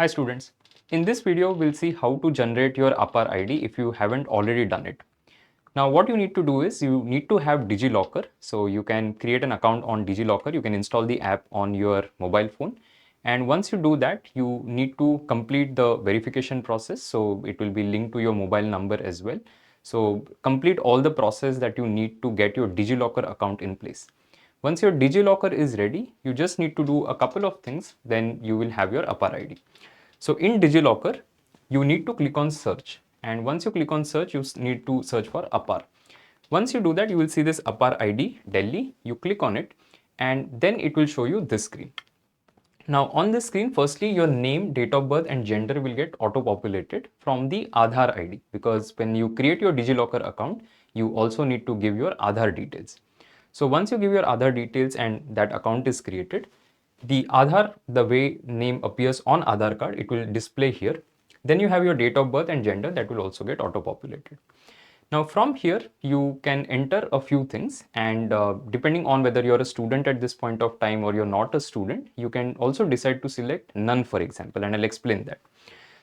Hi students, in this video we'll see how to generate your APAAR ID if you haven't already done it. Now what you need to do is you need to have DigiLocker, so you can create an account on DigiLocker, you can install the app on your mobile phone, and once you do that you need to complete the verification process, so it will be linked to your mobile number as well. So complete all the process that you need to get your DigiLocker account in place. Once your DigiLocker is ready, you just need to do a couple of things, then you will have your APAAR ID. So in DigiLocker, you need to click on search, and once you click on search, you need to search for APAAR. Once you do that, you will see this APAAR ID Delhi. You click on it, and then it will show you this screen. Now on this screen, firstly your name, date of birth and gender will get auto-populated from the Aadhaar ID, because when you create your DigiLocker account, you also need to give your Aadhaar details. So once you give your Aadhaar details and that account is created, the Aadhaar, the way name appears on Aadhaar card, it will display here. Then you have your date of birth and gender that will also get auto-populated. Now from here, you can enter a few things, and depending on whether you're a student at this point of time or you're not a student, you can also decide to select none, for example, and I'll explain that.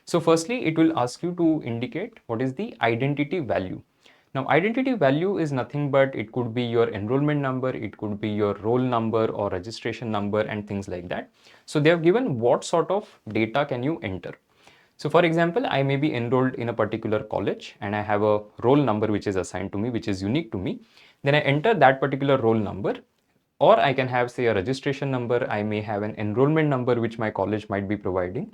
So firstly, it will ask you to indicate what is the identity value. Now identity value is nothing but it could be your enrollment number, it could be your roll number or registration number and things like that. So they have given what sort of data can you enter. So for example, I may be enrolled in a particular college and I have a roll number which is assigned to me, which is unique to me. Then I enter that particular roll number, or I can have, say, a registration number. I may have an enrollment number which my college might be providing,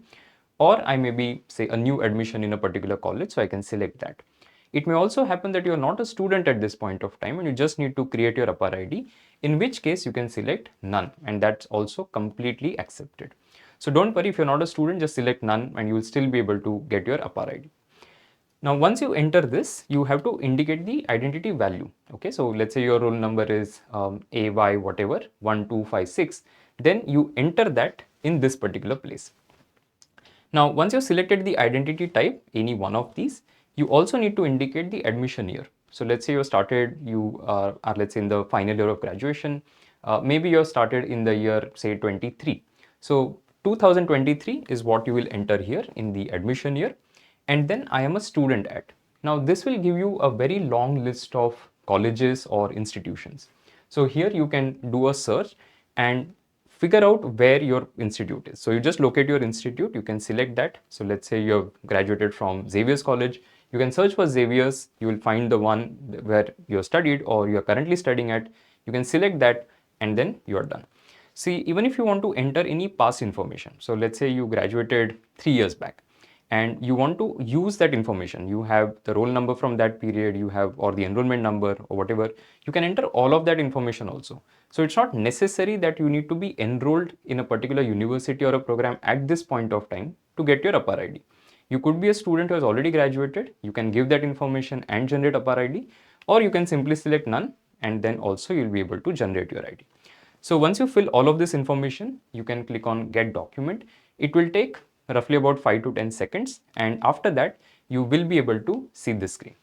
or I may be, say, a new admission in a particular college, so I can select that. It may also happen that you're not a student at this point of time and you just need to create your APAAR ID, in which case you can select none, and that's also completely accepted. So don't worry, if you're not a student, just select none and you will still be able to get your APAAR ID. Now, once you enter this, you have to indicate the identity value. Okay, so let's say your roll number is AY whatever 1256, then you enter that in this particular place. Now, once you've selected the identity type, any one of these, you also need to indicate the admission year. So let's say you are let's say in the final year of graduation, maybe you started in the year, say, 23. So 2023 is what you will enter here in the admission year, and then I am a student at. Now this will give you a very long list of colleges or institutions. So here you can do a search and figure out where your institute is. So you just locate your institute, you can select that. So let's say you have graduated from Xavier's College, you can search for Xavier's, you will find the one where you have studied or you are currently studying at, you can select that, and then you are done. See, even if you want to enter any past information, so let's say you graduated 3 years back and you want to use that information, you have the roll number from that period, you have, or the enrollment number or whatever, you can enter all of that information also. So it's not necessary that you need to be enrolled in a particular university or a program at this point of time to get your APAAR ID. You could be a student who has already graduated, you can give that information and generate APAAR ID, or you can simply select none and then also you'll be able to generate your ID. So once you fill all of this information, you can click on Get Document. It will take roughly about 5 to 10 seconds, and after that you will be able to see this screen.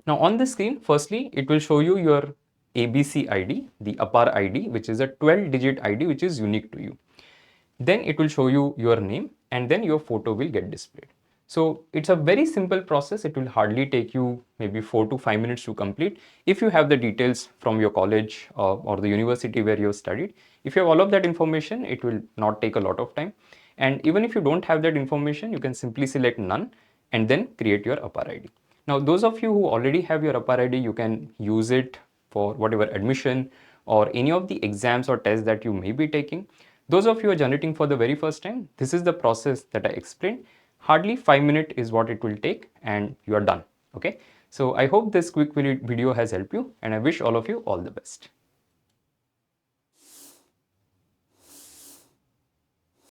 Now on this screen, firstly it will show you your ABC ID, the APAAR ID, which is a 12-digit ID which is unique to you. Then it will show you your name and then your photo will get displayed. So it's a very simple process. It will hardly take you maybe 4 to 5 minutes to complete if you have the details from your college or the university where you have studied. If you have all of that information, it will not take a lot of time. And even if you don't have that information, you can simply select none and then create your APAAR ID. Now, those of you who already have your APAAR ID, you can use it for whatever admission or any of the exams or tests that you may be taking. Those of you who are generating for the very first time, this is the process that I explained. Hardly 5 minutes is what it will take and you are done. Okay. So I hope this quick video has helped you and I wish all of you all the best.